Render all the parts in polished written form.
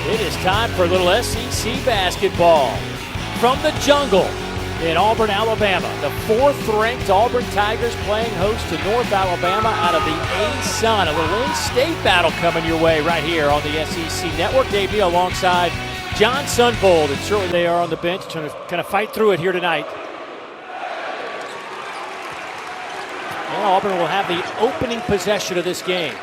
It is time for a little SEC basketball from the jungle in Auburn, Alabama. The 4th-ranked Auburn Tigers playing host to North Alabama out of the A-Sun. A little in-state battle coming your way right here on the SEC Network. Dave Neal alongside John Sunvold, and certainly they are on the bench trying to kind of fight through it here tonight. And Auburn will have the opening possession of this game.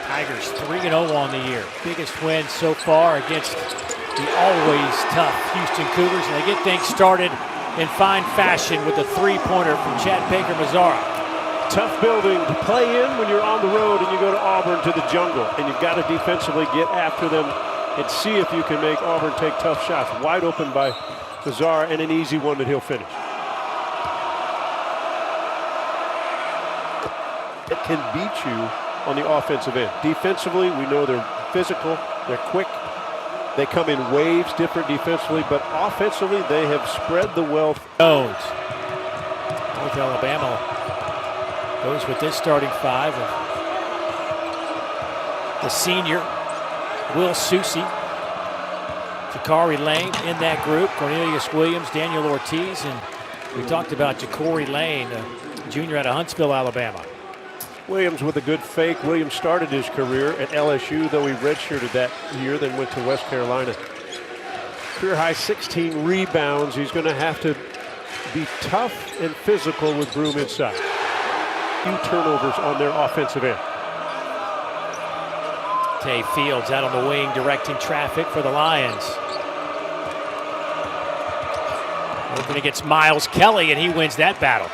Tigers 3-0 on the year. Biggest win so far against the always tough Houston Cougars. And they get things started in fine fashion with a three-pointer from Chad Baker-Mazara. Tough building to play in when you're on the road and you go to Auburn, to the jungle. And you've got to defensively get after them and see if you can make Auburn take tough shots. Wide open by Mazara, and an easy one that he'll finish. It can beat you on the offensive end. Defensively, we know they're physical, they're quick, they come in waves different defensively, but offensively they have spread the wealth. North Alabama goes with this starting five of the senior Will Susi, Jakari Lane in that group, Cornelius Williams, Daniel Ortiz, and we talked about Jakari Lane, junior out of Huntsville, Alabama. Williams with a good fake. Williams started his career at LSU, though he redshirted that year, then went to West Carolina. Career high 16 rebounds. He's going to have to be tough and physical with Broome inside. Few turnovers on their offensive end. Tay Fields out on the wing directing traffic for the Lions. Open against Miles Kelly, and he wins that battle.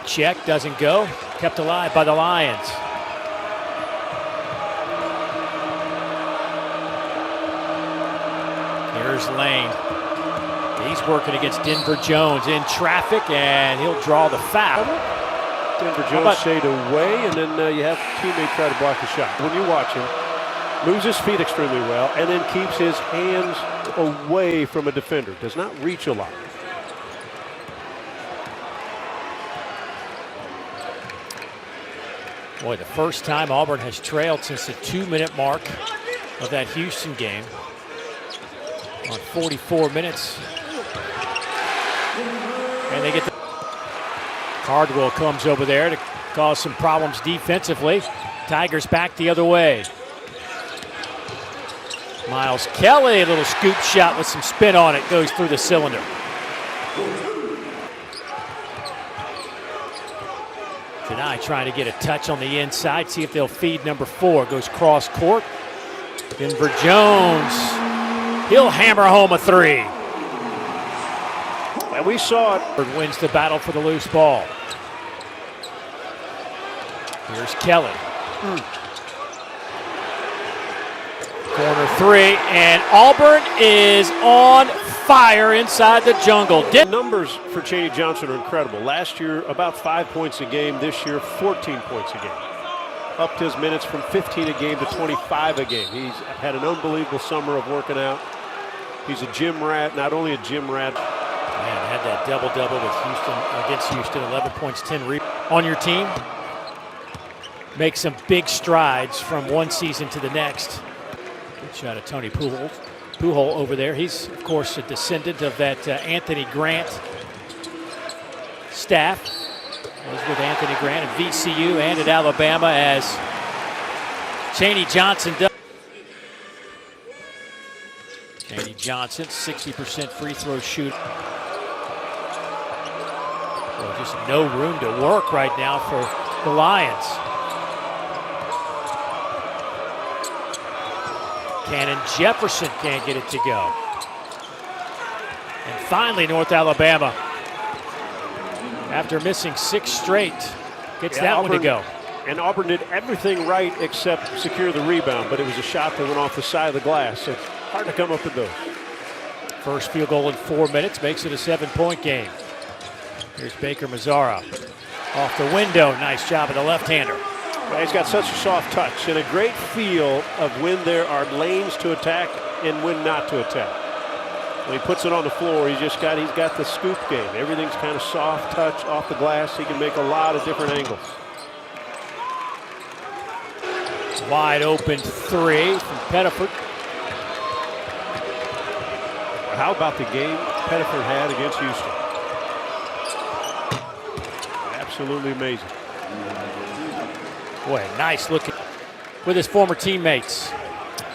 Check doesn't go. Kept alive by the Lions. Here's Lane. He's working against Denver Jones in traffic, and he'll draw the foul. Denver Jones shade away, and then you have a teammate try to block the shot. When you watch him, moves his feet extremely well, and then keeps his hands away from a defender. Does not reach a lot. Boy, the first time Auburn has trailed since the 2-minute mark of that Houston game. On 44 minutes. And they get the... Cardwell comes over there to cause some problems defensively. Tigers back the other way. Miles Kelly, a little scoop shot with some spin on it, goes through the cylinder. Tonight trying to get a touch on the inside, see if they'll feed number 4. Goes cross court. Denver Jones, he'll hammer home a 3. And we saw it. Wins the battle for the loose ball. Here's Kelly. Corner 3, and Auburn is on fire inside the jungle. The numbers for Chaney Johnson are incredible. Last year, about 5 points a game. This year, 14 points a game. Upped his minutes from 15 a game to 25 a game. He's had an unbelievable summer of working out. He's a gym rat, not only a gym rat. Man, had that double-double with Houston against Houston, 11 points, 10 rebounds. On your team, make some big strides from one season to the next. Good shot of Tony Pujol over there. He's, of course, a descendant of that Anthony Grant staff. He's with Anthony Grant at VCU and at Alabama as Chaney Johnson does. Chaney Johnson, 60% free throw shoot. Well, just no room to work right now for the Lions. Cannon Jefferson can't get it to go. And finally, North Alabama, after missing 6 straight, gets that one to go. And Auburn did everything right except secure the rebound, but it was a shot that went off the side of the glass. So it's hard to come up with those. First field goal in 4 minutes makes it a 7-point game. Here's Baker-Mazara off the window. Nice job of the left-hander. Well, he's got such a soft touch and a great feel of when there are lanes to attack and when not to attack. When he puts it on the floor, he's got the scoop game. Everything's kind of soft touch off the glass. He can make a lot of different angles. Wide open three from Pettiford. How about the game Pettiford had against Houston? Absolutely amazing. Boy, nice looking with his former teammates.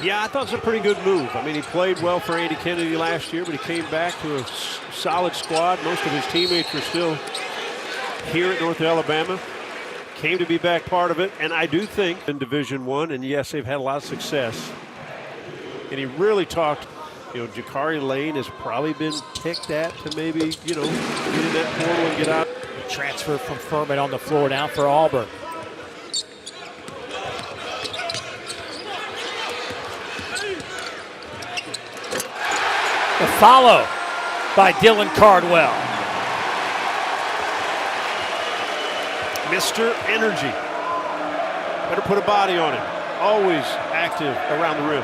Yeah, I thought it was a pretty good move. I mean, he played well for Andy Kennedy last year, but he came back to a solid squad. Most of his teammates were still here at North Alabama. Came to be back part of it, and I do think in Division I, and yes, they've had a lot of success. And he really talked, Jakari Lane has probably been picked at to maybe, get in that portal and get out. Transfer from Furman on the floor now for Auburn. The follow by Dylan Cardwell. Mr. Energy. Better put a body on him. Always active around the rim.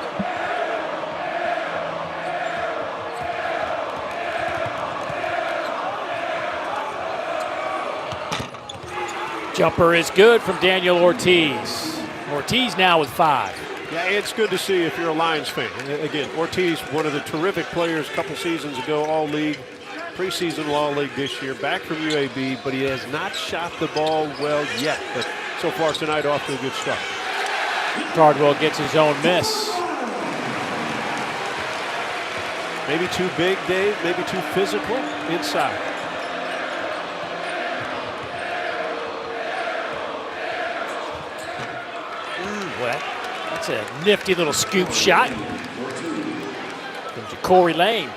Jumper is good from Daniel Ortiz. Ortiz now with 5. Yeah, it's good to see if you're a Lions fan. Again, Ortiz, one of the terrific players a couple seasons ago, all-league, preseason all-league this year, back from UAB, but he has not shot the ball well yet. But so far tonight, off to a good start. Cardwell gets his own miss. Maybe too big, Dave, maybe too physical inside. Well, that's a nifty little scoop shot from Jakari Lane.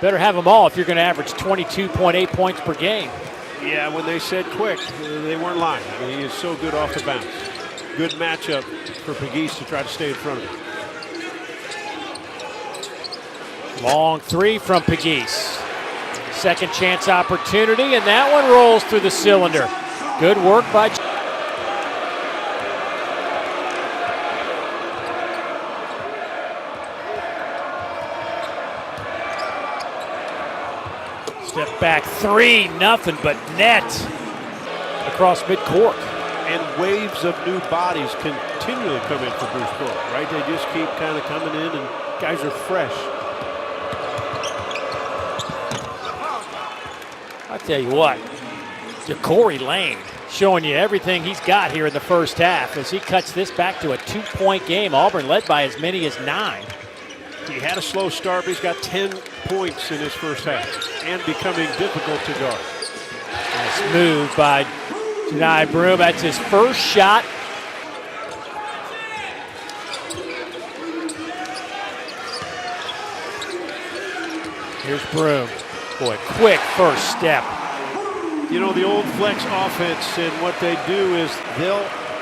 Better have them all if you're going to average 22.8 points per game. Yeah, when they said quick, they weren't lying. I mean, he is so good off the bounce. Good matchup for Pegues to try to stay in front of him. Long three from Pegues. Second chance opportunity, and that one rolls through the cylinder. Good work by step back three, nothing but net across midcourt. And waves of new bodies continually come in for Bruce Pearl, right? They just keep kind of coming in, and guys are fresh. I'll tell you what, Jakari Lane showing you everything he's got here in the first half as he cuts this back to a 2-point game. Auburn led by as many as 9. He had a slow start, but he's got 10 points in his first half and becoming difficult to guard. Nice move by Janai Broome. That's his first shot. Here's Broome. Boy, quick first step. You know, the old flex offense, and what they do is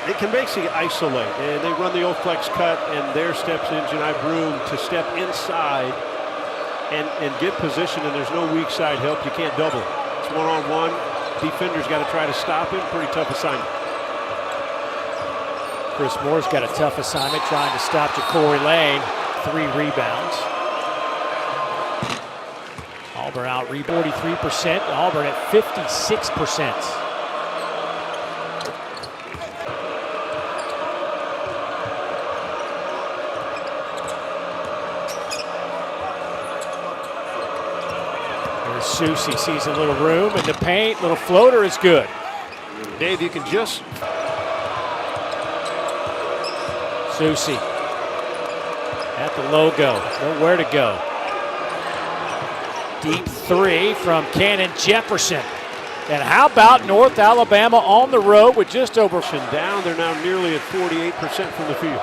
they can basically isolate, and they run the old flex cut, and there steps in Janai Broome to step inside and get position, and there's no weak side help. You can't double. It's one-on-one. Defender's got to try to stop him. Pretty tough assignment. Chris Moore's got a tough assignment trying to stop Jakari Lane. 3 rebounds. Auburn out 43%. Auburn at 56%. There's Susie, sees a little room in the paint. Little floater is good. Dave, you can just... Susie at the logo. Nowhere to go. Deep three from Cannon Jefferson. And how about North Alabama on the road with just over down? They're now nearly at 48% from the field.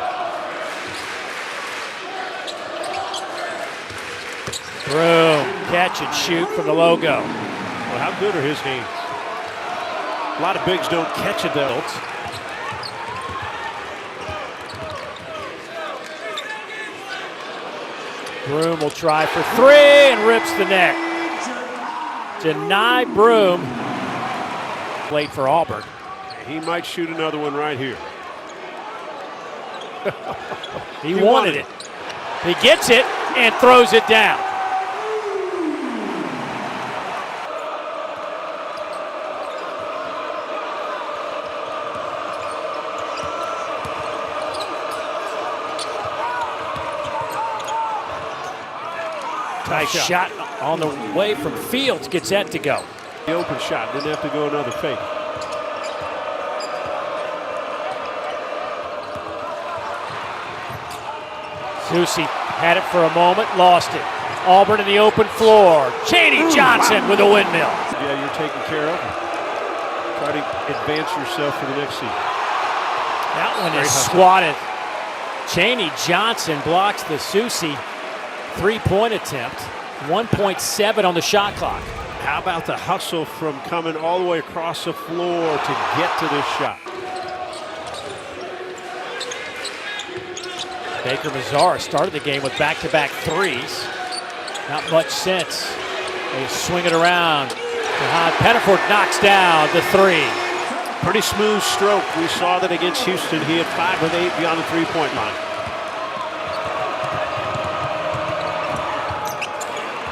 Broome, catch and shoot from the logo. Well, how good are his hands? A lot of bigs don't catch it, though. Broome will try for 3 and rips the net. Janai Broome. Late for Auburn. He might shoot another one right here. He wanted it. He gets it and throws it down. Nice shot on the way from Fields. Gets that to go. The open shot. Didn't have to go another fake. Susi had it for a moment, lost it. Auburn in the open floor. Chaney Johnson with a windmill. Yeah, you're taken care of. Try to advance yourself for the next seat. That one is swatted. Chaney Johnson blocks the Susi three-point attempt. 1.7 on the shot clock. How about the hustle from coming all the way across the floor to get to this shot? Baker Mazzara started the game with back-to-back threes. Not much since. They swing it around. Pettiford knocks down the three. Pretty smooth stroke. We saw that against Houston. He had 5 of 8 beyond the three-point line.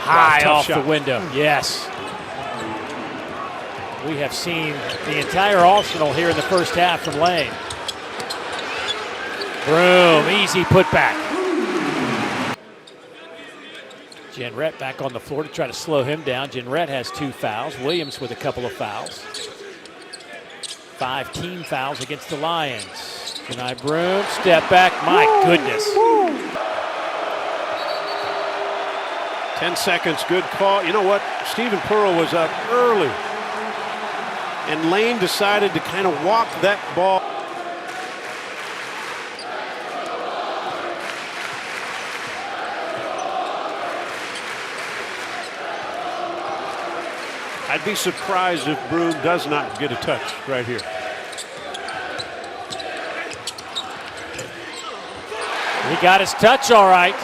High off shot. the window. Yes. We have seen the entire arsenal here in the first half from Lane. Broom, easy putback. Jenrette back on the floor to try to slow him down. Jenrette has 2 fouls. Williams with a couple of fouls. 5 team fouls against the Lions. Kenai Broom, step back. My goodness. 10 seconds, good call. You know what? Stephen Pearl was up early. And Lane decided to kind of walk that ball. I'd be surprised if Broom does not get a touch right here. He got his touch all right.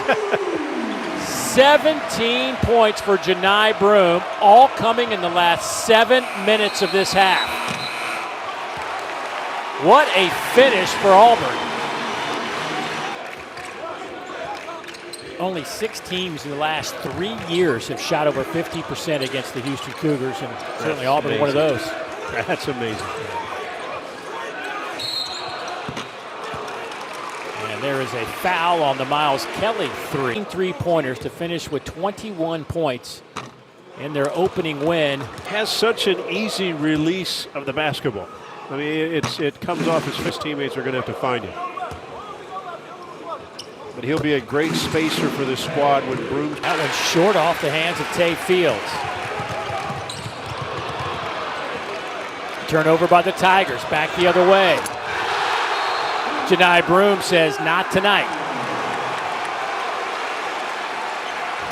17 points for Kenai Broom, all coming in the last 7 minutes of this half. What a finish for Auburn. Only 6 teams in the last 3 years have shot over 50% against the Houston Cougars, and certainly Auburn one of those. That's amazing. And there is a foul on the Miles Kelly three. 3-pointers to finish with 21 points in their opening win. Has such an easy release of the basketball. I mean, it comes off his teammates are going to have to find him. But he'll be a great spacer for this squad when Broom. That one's short off the hands of Tay Fields. Turnover by the Tigers, back the other way. Kenai Broom says, not tonight.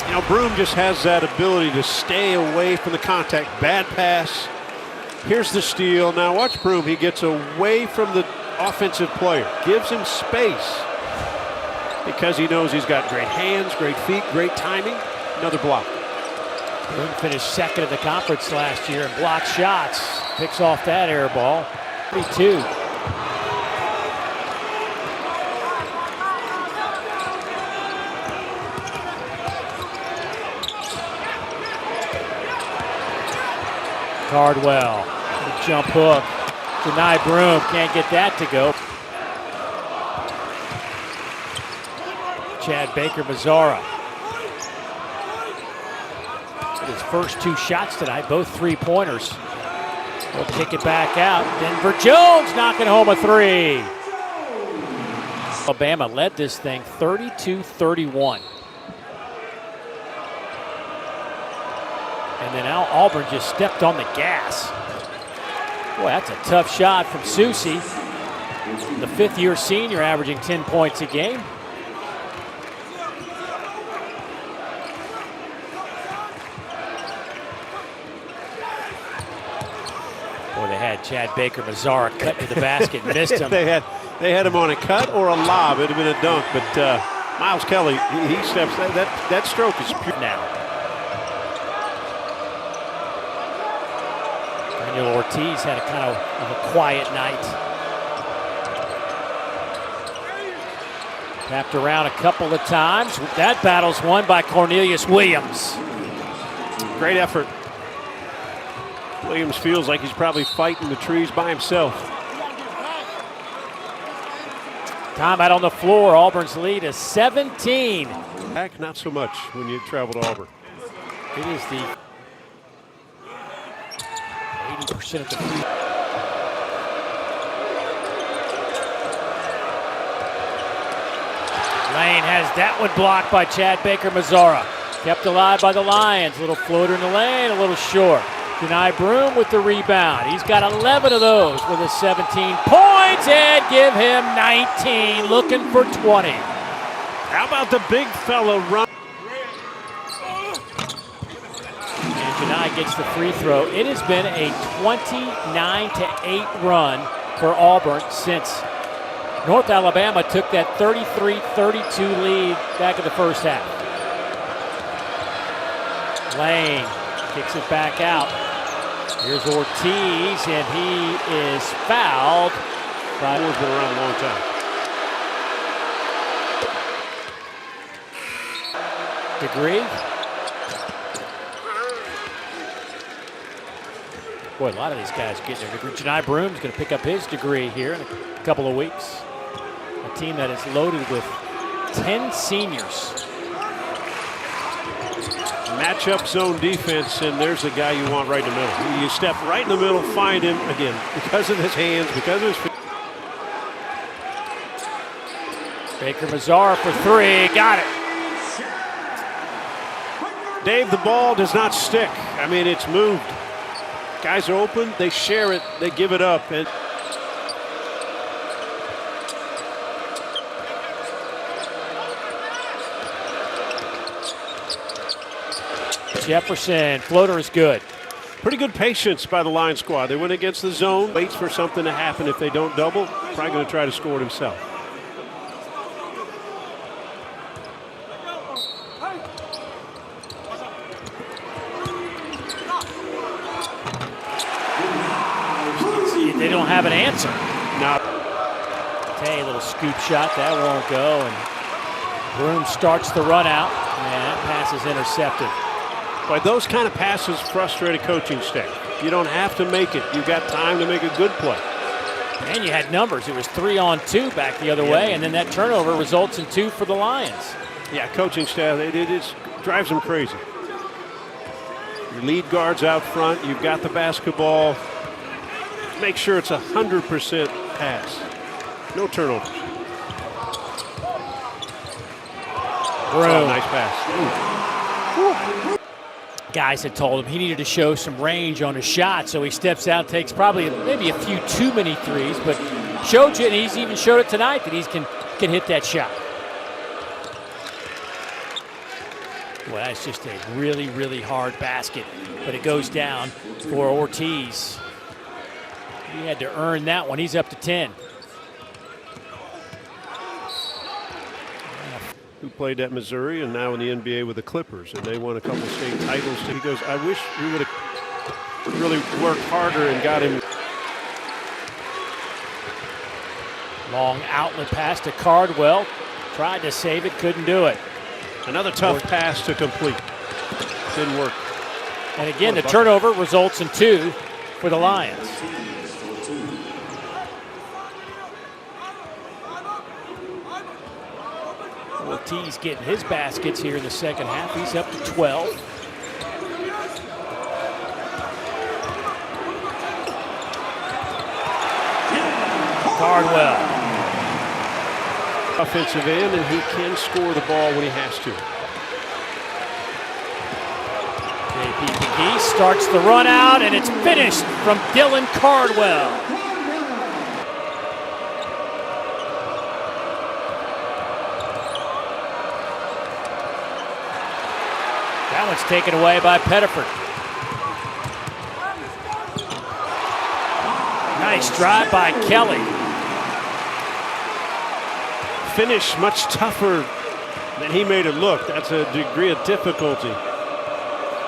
You know, Broom just has that ability to stay away from the contact. Bad pass. Here's the steal. Now watch Broom. He gets away from the offensive player. Gives him space. Because he knows he's got great hands, great feet, great timing. Another block. Broom finished second in the conference last year and blocked shots. Picks off that air ball. 32. Cardwell, the jump hook. Kenai Broom can't get that to go. Chad Baker Mazzara. His first 2 shots tonight, both 3-pointers. He'll kick it back out. Denver Jones knocking home a 3. Alabama led this thing 32-31. And then now Auburn just stepped on the gas. Boy, that's a tough shot from Susi. The 5th-year senior averaging 10 points a game. Boy, they had Chad Baker Mazzara cut to the basket, missed him. they had him on a cut or a lob. It'd have been a dunk, but Miles Kelly, he steps. That stroke is pure now. Daniel Ortiz had a kind of a quiet night. Tapped around a couple of times. That battle's won by Cornelius Williams. Great effort. Williams feels like he's probably fighting the trees by himself. Timeout on the floor. Auburn's lead is 17. Back, not so much when you travel to Auburn. It is the 80% of the free. Lane has that one blocked by Chad Baker-Mazara. Kept alive by the Lions. A little floater in the lane, a little short. Denai Broom with the rebound. He's got 11 of those with his 17 points, and give him 19, looking for 20. How about the big fella run? And Denai gets the free throw. It has been a 29-8 run for Auburn since North Alabama took that 33-32 lead back in the first half. Lane kicks it back out. Here's Ortiz, and he is fouled. Moore's been around a long time. Degree. Boy, a lot of these guys getting their degree. Denai Broom's going to pick up his degree here in a couple of weeks. A team that is loaded with 10 seniors. Matchup zone defense, and there's the guy you want right in the middle. You step right in the middle, find him again because of his hands, because of his feet. Baker-Mazara for three, got it. Dave, the ball does not stick. I mean, it's moved. Guys are open, they share it, they give it up. And Jefferson, floater is good. pretty good patience by the line squad. They went against the zone, waits for something to happen. If they don't double, probably going to try to score it himself. They don't have an answer. Now, Tay, little scoop shot, that won't go, and Broom starts the run out, and that pass is intercepted. but those kind of passes frustrate a coaching staff. You don't have to make it. You've got time to make a good play. And you had numbers. It was 3-on-2 back the other way, and then that turnover results in 2 for the Lions. Yeah, coaching staff, it drives them crazy. Your lead guard's out front. You've got the basketball. Make sure it's 100% pass. No turnovers. Oh, nice pass. Ooh. Guys had told him he needed to show some range on his shot, so he steps out, takes probably maybe a few too many threes, but showed you, and he's even showed it tonight that he can hit that shot. Well, that's just a really, really hard basket, but it goes down for Ortiz. He had to earn that one. He's up to 10. Who played at Missouri and now in the NBA with the Clippers, and they won a couple state titles. He goes, I wish we would have really worked harder and got him. Long outlet pass to Cardwell. Tried to save it, couldn't do it. Another tough pass to complete. Didn't work. And again, the turnover results in 2 for the Lions. Ortiz getting his baskets here in the second half. He's up to 12. Cardwell. Offensive end, and he can score the ball when he has to. JP McGee starts the run out, and it's finished from Dylan Cardwell. That one's taken away by Pettiford. Nice drive by Kelly. Finish much tougher than he made it look. That's a degree of difficulty.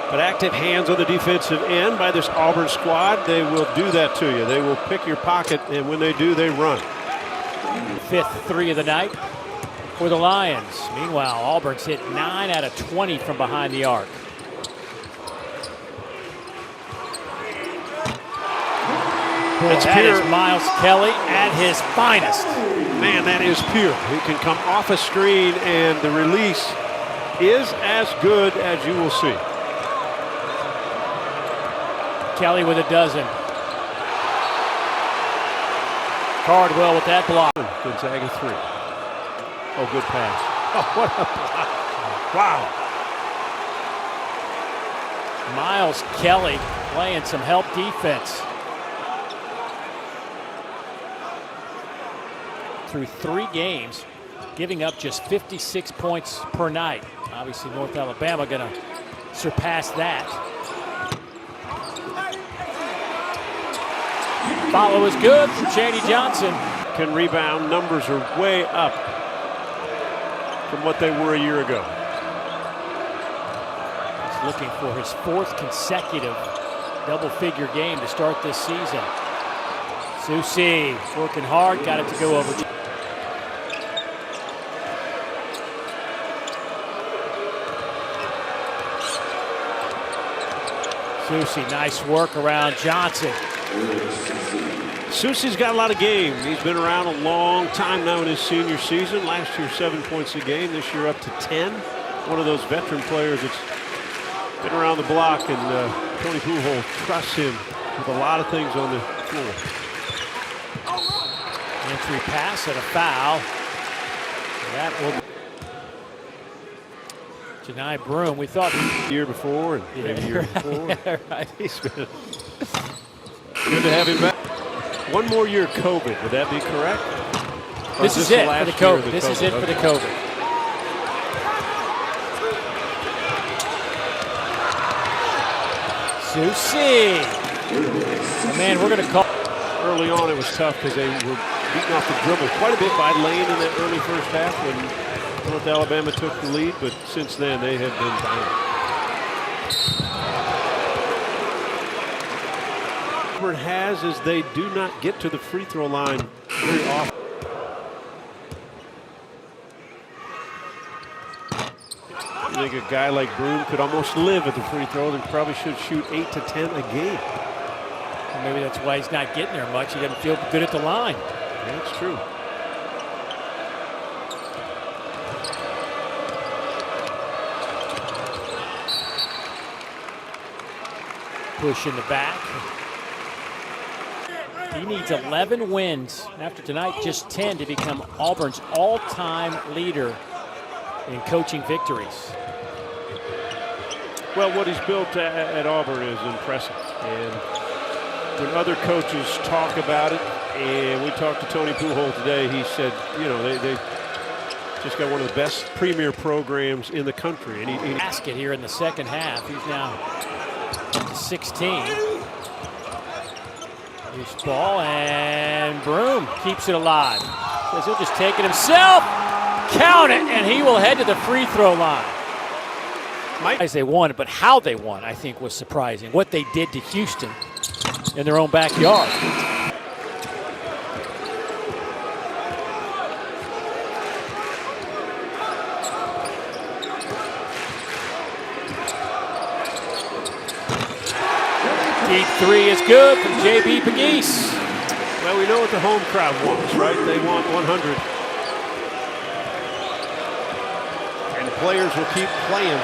But active hands on the defensive end by this Auburn squad, they will do that to you. They will pick your pocket, and when they do, they run. 5th 3 of the night for the Lions. Meanwhile, Auburn's hit 9 out of 20 from behind the arc. That is Miles Kelly at his finest. Man, that is pure. He can come off a screen, and the release is as good as you will see. Kelly with a dozen. Cardwell with that block. Gonzaga 3. Oh, good pass. Oh, what a block. Wow. Miles Kelly playing some help defense. Through 3 games, giving up just 56 points per night. Obviously, North Alabama going to surpass that. Follow is good from Shady Johnson. Can rebound. Numbers are way up from what they were a year ago. He's looking for his 4th consecutive double-figure game to start this season. Susi working hard, got it to go over. Susi, nice work around Johnson. Susi's got a lot of game. He's been around a long time now in his senior season. Last year, 7 points a game. This year, up to 10. One of those veteran players that's been around the block, and Tony Pujols trusts him with a lot of things on the floor. Entry pass and a foul. That will deny Broom. We thought the year before and maybe the year before. Right. He's been good to have him back. One more year COVID, would that be correct? This is it for the COVID. This is it for the COVID. Susi. Oh, man, we're going to call. Early on, it was tough because they were beating off the dribble quite a bit by Lane in that early first half when North Alabama took the lead, but since then they have been down. Auburn has is they do not get to the free throw line very often. I think a guy like Broom could almost live at the free throw and probably should shoot 8 to 10 a game. Well, maybe that's why he's not getting there much. He doesn't feel good at the line. Yeah, that's true. Push in the back. He needs 11 wins after tonight, just 10 to become Auburn's all-time leader in coaching victories. Well, what he's built at Auburn is impressive. And when other coaches talk about it, and we talked to Tony Pujols today, he said, you know, they just got one of the best premier programs in the country. And he basket here in the second half. He's now up to 16. Loose ball, and Broom keeps it alive. Says he'll just take it himself, count it, and he will head to the free throw line. As they won, but how they won, I think, was surprising. What they did to Houston in their own backyard. Deep three is good from J.B. Pegues. Well, we know what the home crowd wants, right? They want 100. And the players will keep playing.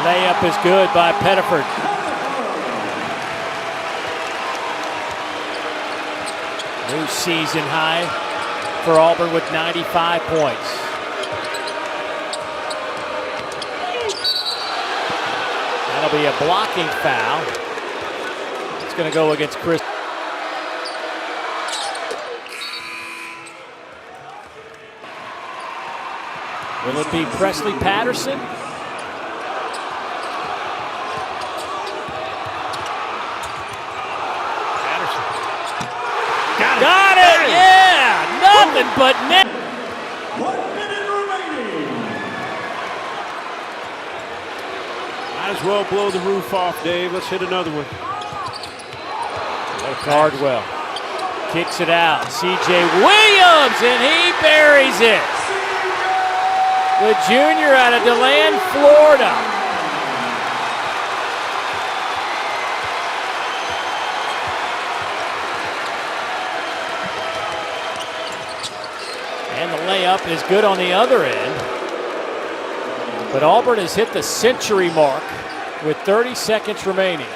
Layup is good by Pettiford. New season high for Auburn with 95 points. That'll be a blocking foul. It's going to go against Chris. Will it be Presley Patterson? Got it! Yeah! Nothing but net. 1 minute remaining. Might as well blow the roof off, Dave. Let's hit another one. Cardwell kicks it out. C.J. Williams, and he buries it. The junior out of DeLand, Florida. And the layup is good on the other end. But Auburn has hit the century mark with 30 seconds remaining.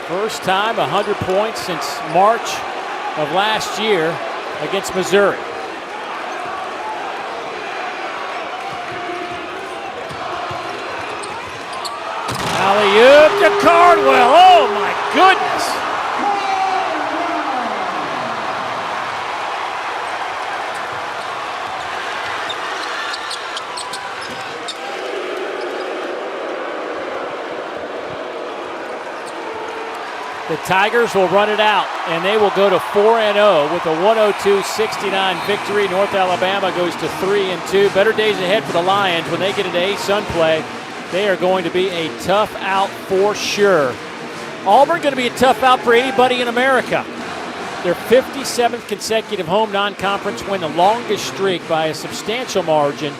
First time 100 points since March of last year against Missouri. Alley-oop to Cardwell. Oh my goodness. The Tigers will run it out, and they will go to 4-0 with a 102-69 victory. North Alabama goes to 3-2. Better days ahead for the Lions when they get into A-Sun play. They are going to be a tough out for sure. Auburn going to be a tough out for anybody in America. Their 57th consecutive home non-conference win, the longest streak by a substantial margin.